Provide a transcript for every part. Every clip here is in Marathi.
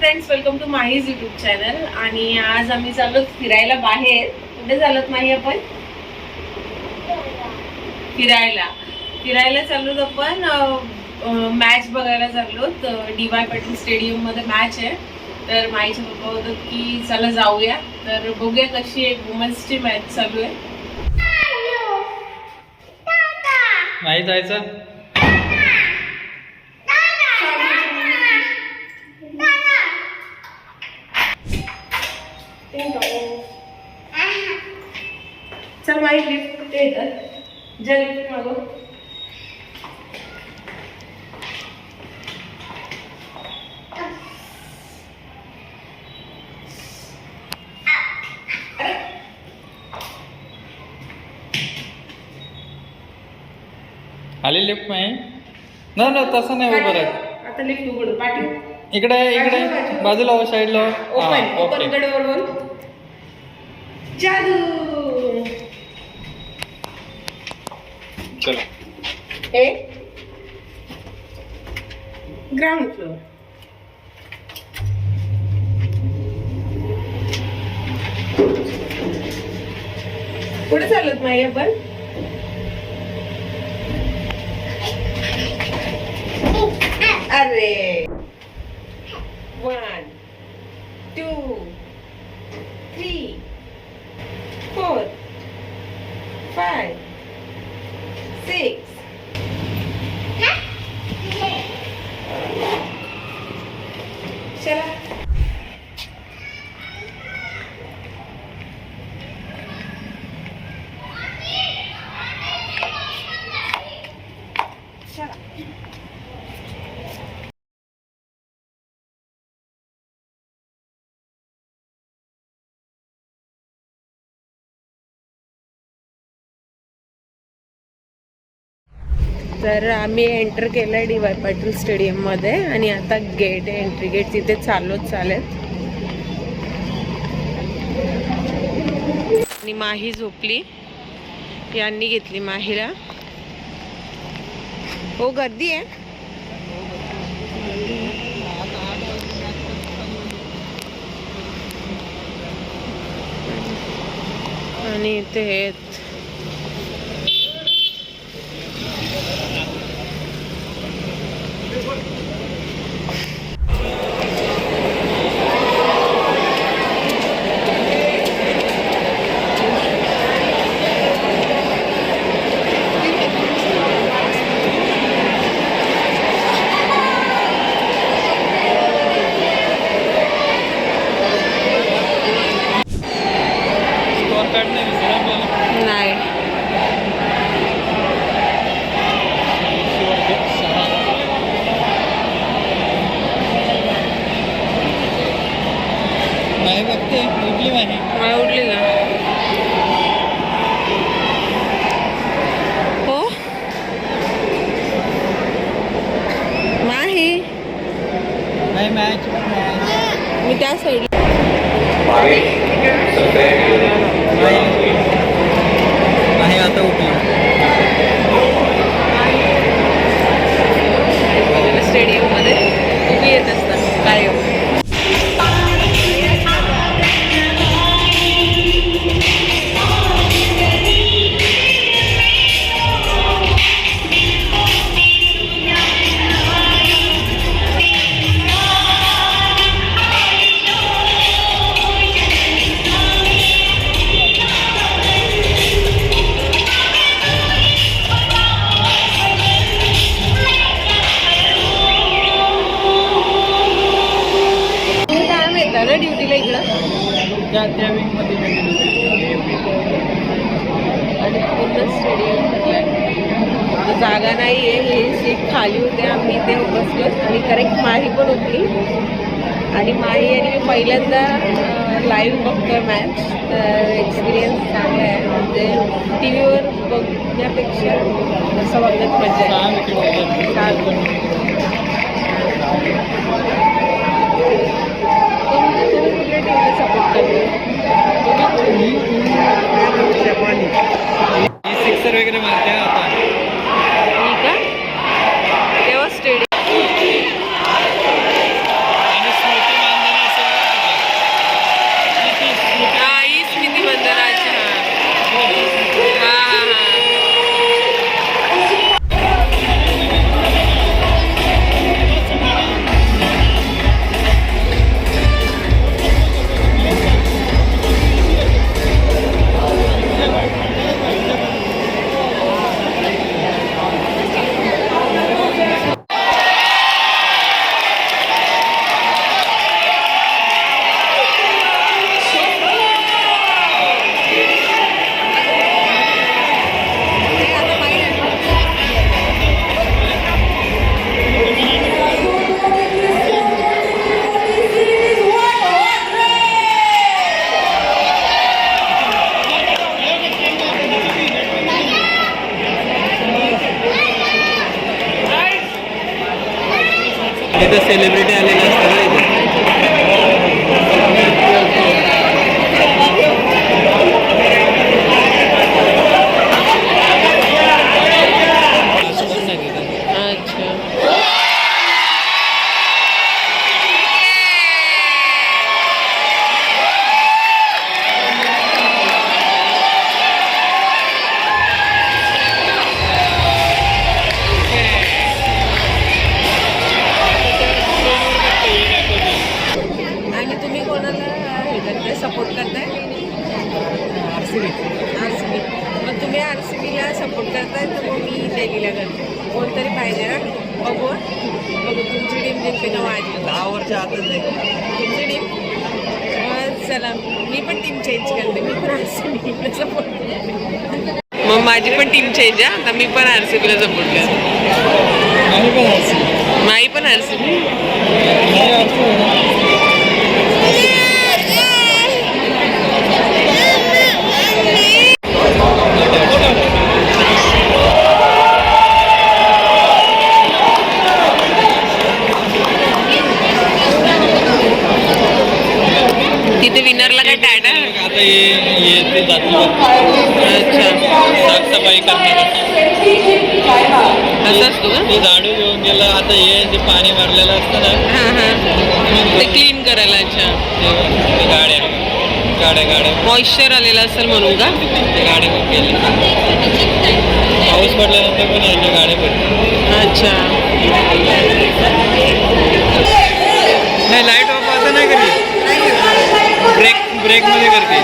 Friends, welcome to Mahi's YouTube channel. आणि आज आम्ही चाललो फिरायला बाहेर. कुठे चालत नाही आपण फिरायला चाललोत आपण. मॅच बघायला चाललो. DY पाटील स्टेडियम मध्ये मॅच आहे. तर माईचे पप्पा होतात की चला जाऊया. तर बघूया कशी एक वुमन्सची मॅच चालू आहे. नाही जायचं. चल माई लिफ्ट कुठे येतात. ज्या लिफ्ट मागो. आली लिफ्ट नाही ना तसं नाही उभं राहत. आता लिफ्ट उघड. पाठी इकडे बाजूला हो, साईडला. ओपन गडवर बोल. जादू. चला. हे ग्राउंड फ्लोर. कुठे चालत नाही आपण. अरे 1 2 3 4 5 6. चला. तर आम्ही एंटर केलं DY पाटील स्टेडियममध्ये आणि आता गेट आहे, एंट्री गेट. तिथे चालत. आणि माही झोपली. यांनी घेतली माहीला. हो, गर्दी आहे. आणि इथे नाही. नाही बघते. उठली माही. उठली का. हो माही. नाही मॅच मी त्या साईड. नाही आता उठली. स्टेडियम मध्ये तुम्ही येत असता कायम. ड्युटीला इकडं त्या विंगमध्ये आणि पूर्ण स्टेडियम भरलाय. जागा नाही आहे. हे सीट खाली होते. आम्ही इथे बसलो आणि करेक्ट माही पण होती. आणि माही आणि मी पहिल्यांदा लाईव्ह बघतोय मॅच. तर एक्सपिरियन्स चांगला आहे. म्हणजे टी व्हीवर बघण्यापेक्षा असं बघण्यात मजा आहे. सपोर्ट सिक्सर वगैरे मारते आता. तेव्हा स्टेडियम. आणि स्मृती तिथं सेलिब्रिटी आलेले असतात ना इथे. असं पण नाही तिथं. अच्छा. आणि तुम्ही कोणाला हे करताय, सपोर्ट करताय? RCB. RCB. मग तुम्ही RCBला सपोर्ट करताय तर मग मी दिल्लीला करते. कोणतरी पाहिजे ना. बघू बघू तुमची टीम जिंकते का माझी. 10 वर्ष आताच आहे. तुमची टीम. चला मी पण टीम चेंज करते. मी पण RCBला सपोर्ट करते. मग माझी पण टीम चेंज आहे. आता मी पण RCBला सपोर्ट करते. आम्ही पण RCB. माई पण RCB. तिथे विनरला काय टॅग आहे? आता येते जातो. अच्छा. साफसफाई करणार. असं असतो का? ते झाडू घेऊन गेलं. आता हे जे पाणी मारलेलं असतं ना हां हां. ते क्लीन करायला. अच्छा. ते गाड्या मॉइश्चर आलेला असेल म्हणून का? ते गाड्या गेले. पाऊस पडल्यानंतर पण यांच्या गाड्या पडतात. अच्छा. नाही लाईट ऑफ आता नाही कधी. ब्रेकमध्ये करते.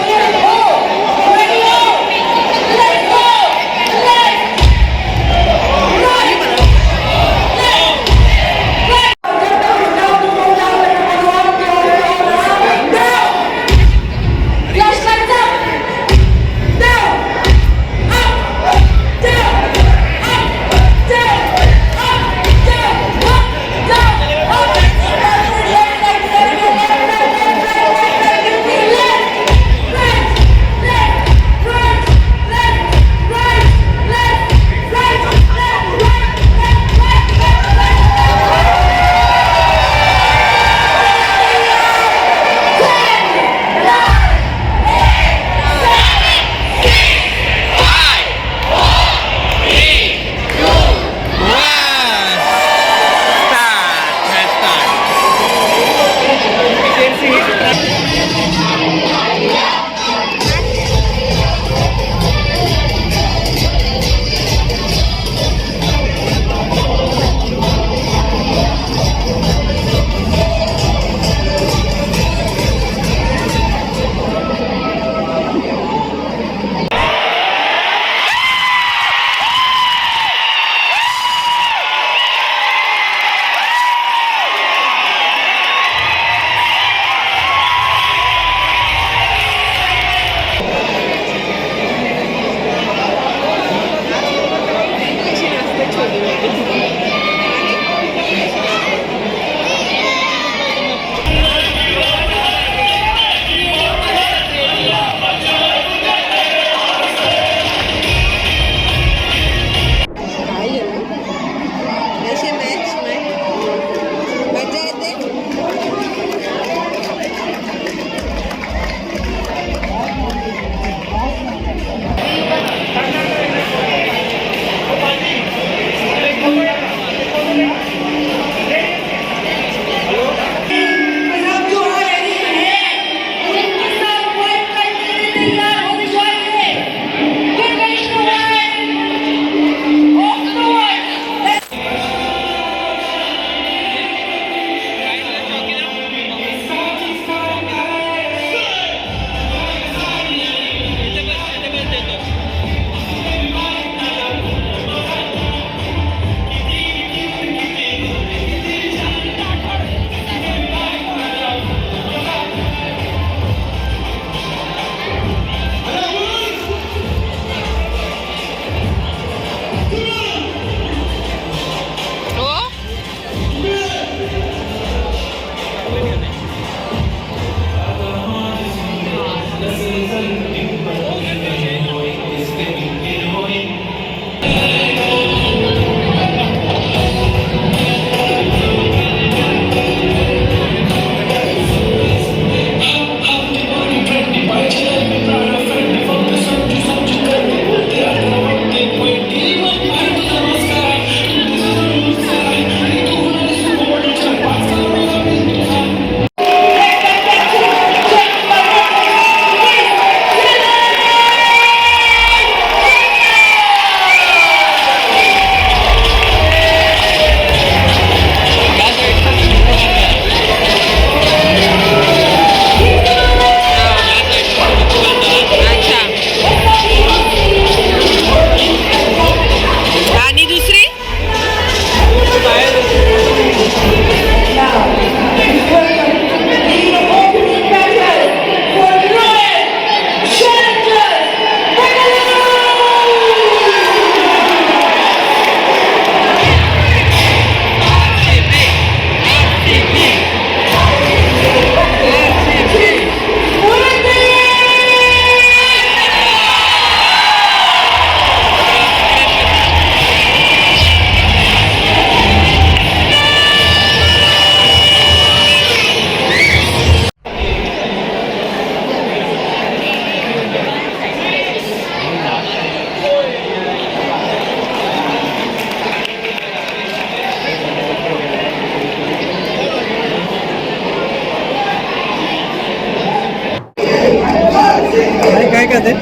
का ते?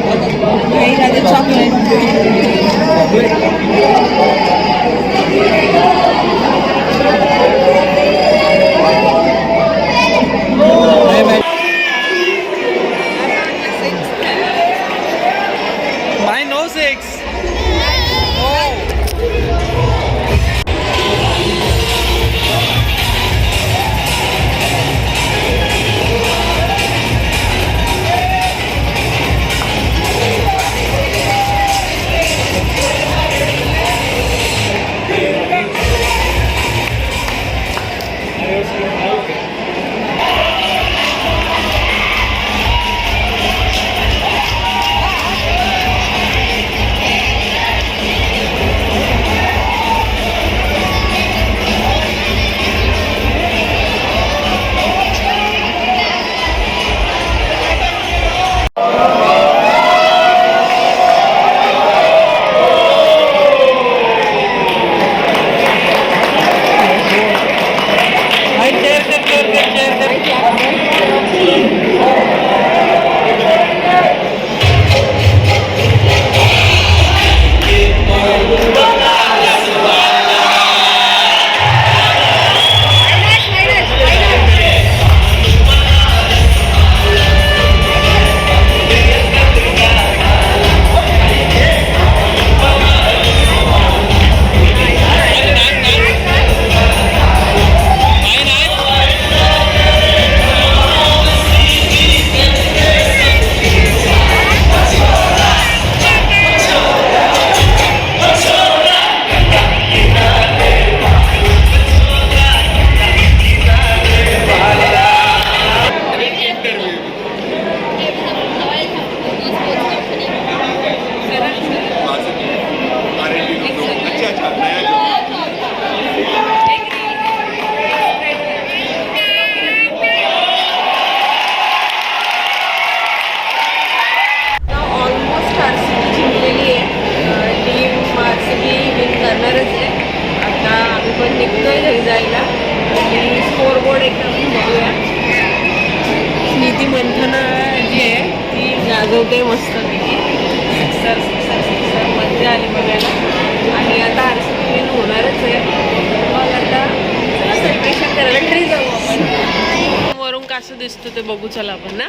चॉकलेट. माय नो 6. नीती मंथना जी आहे ती गाजवते मस्तपैकी. सिक्सर मजा आली बघायला. आणि आता RCB विन होणारच आहे. मग आता चला सेलिब्रेशन करायला घरी जाऊ आपण. वरून कसं दिसतं ते बघू चला आपण ना.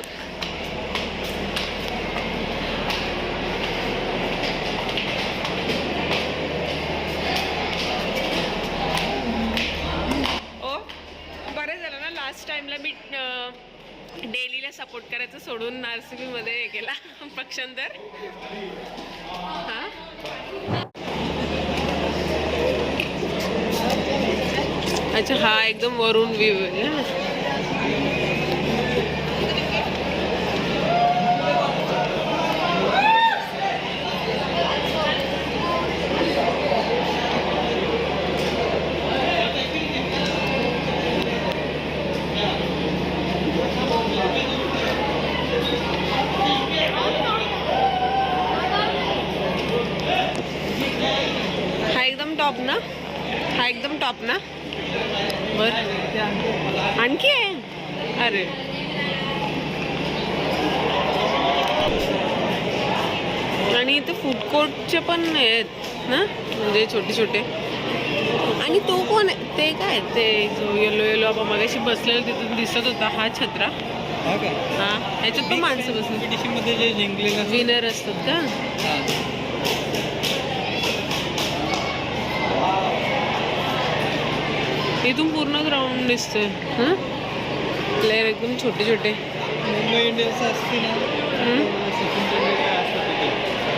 बरं झालं ना लास्ट टाइमला मी डेलीला सपोर्ट करायचं सोडून RCB मध्ये हे केला पक्षांतर. अच्छा हा एकदम वरून व्ह्यू आहे. टॉप ना. हा एकदम टॉप ना. बर आणखी आहे. अरे आणि इथे फूड कोर्टचे पण आहेत ना, म्हणजे छोटे छोटे. आणि तो कोण आहे ते? काय ते जो येलो आपण मगाशी बसलेला तिथून दिसत होता हा छत्रा. हा ह्याच्यात पण माणसं बसली विनर असतात का? इथून पूर्ण ग्राउंड दिसतोय. हां प्लेयर एकदम छोटे छोटे. मुंबई इंडियन्स असते ना.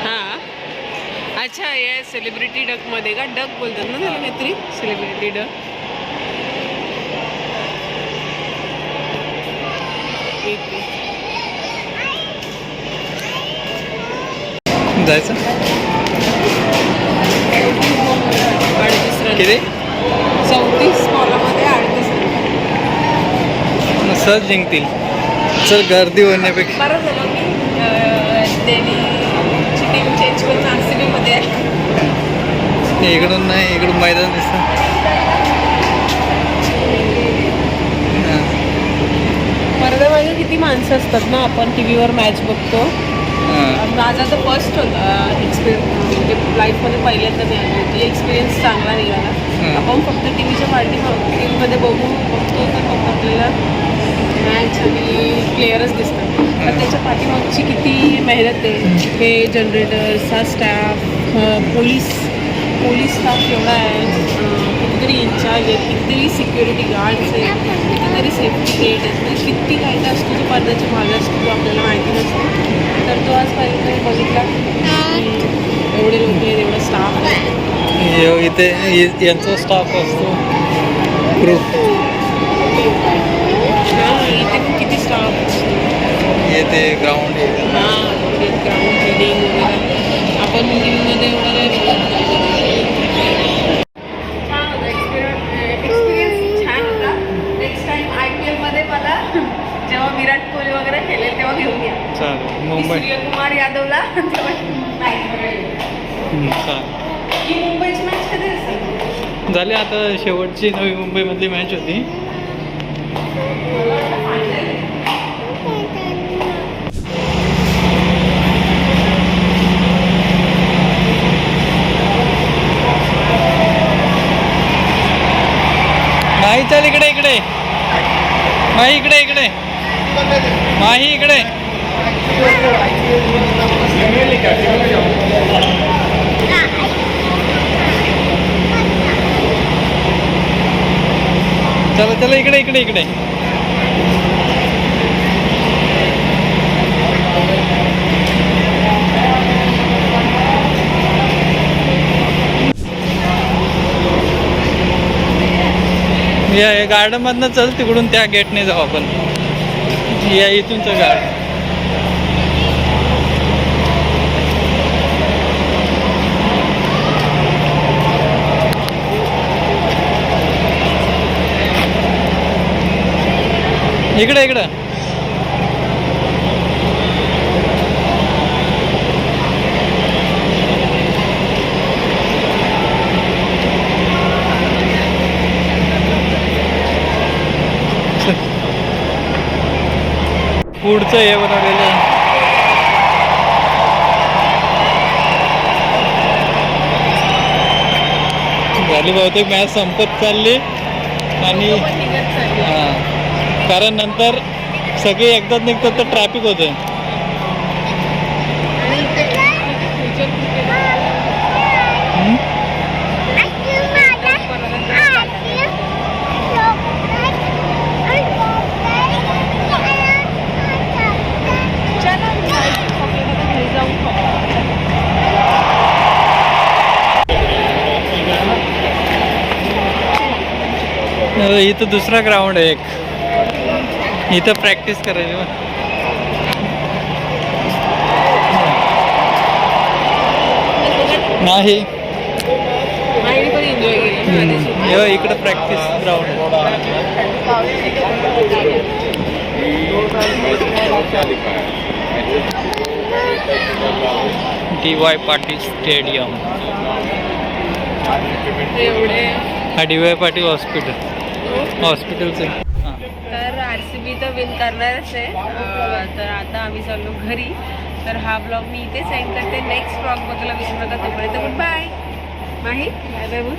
हां अच्छा हे सेलिब्रिटी डकमध्ये का? डक बोलतात ना त्याला काहीतरी. Celebrity duck. जायचं 38 रन. किती? 34 बॉलामध्ये 38 रन. सहज जिंकतील. चल गर्दी होण्यापेक्षा. बरं झालं मी दिल्लीची टीम चेंज करून RCB मध्ये आहे. इकडून नाही, इकडून मैदान दिसतं. पडद्यामागे किती माणसं असतात ना. आपण TV वर मॅच बघतो हां. माझा तर फर्स्ट होता एक्सपिरियन्स, म्हणजे लाईफमध्ये पहिल्यांदा मी आली होती. एक्सपिरियन्स चांगला निघाला. आपण फक्त टी व्हीच्या टी व्हीमध्ये बघतो तर फक्त आपल्याला मॅच आणि प्लेयरच दिसतात. पण त्याच्या पाठीमागची किती मेहनत आहे. हे जनरेटर्स, हा स्टाफ, पोलीस स्टाफ एवढा आहे, कितीतरी इन्चार्ज आहेत, कितीतरी सिक्युरिटी गार्ड्स आहेत, कितीतरी सेफ्टी गेट आहेत. म्हणजे किती काय काय असतो तो पडद्याच्या मागे असतो, तो आपल्याला माहिती नसतो. तर तो आज पहिल्यांदा मी बघितला की एवढे लोक आहेत, एवढा स्टाफ आहे. इथे यांचा स्टाफ असतो ग्रुप. इथे पण किती स्टाफ असतो. येते ग्राउंड हां, ग्राउंड क्लिनिंग वगैरे. आपण टीव्हीमध्ये एवढं नाही बघत. छान होता एक्सपिरियन्स छान होता. नेक्स्ट टाइम IPL मध्ये मला जेव्हा विराट कोहली वगैरे खेळेल तेव्हा घेऊन या. चालेल. मुंबई सूर्यकुमार यादवला तेव्हा चालेल. ही मुंबईची मॅच कधी असेल? झाली आता शेवटची नवी मुंबईमधली मॅच होती. मला वाटतं final आहे. माही चल इकडे माही इकडे माही इकडे. चला इकडे. या गार्डन मधनं चल, तिकडून त्या गेटने जाऊ आपण. या इथूनचं गार्डन. इकडे पुढचं हे बनवलेलं आहे. झाली बहुतेक मॅच संपत चालली. आणि पण निघत चालली. हां, कारण नंतर सगळे एकदाच निघतात तर ट्रॅफिक होतं. आणि ते future cricket इथं दुसरा ग्राउंड आहे एक, इथं प्रॅक्टिस करायची. नाही पण एन्जॉय केली. इकडं practice ground. DY Patil stadium. एवढे हा DY पाटील हॉस्पिटलचं. तर RCB तर विन करणारच आहे. तर आता आम्ही चाललो घरी. तर हा ब्लॉग मी इथे सेंड करते. नेक्स्ट ब्लॉग बघायला विसरू नका. तोपर्यंत गुड बाय. माही बाय बाय बोल.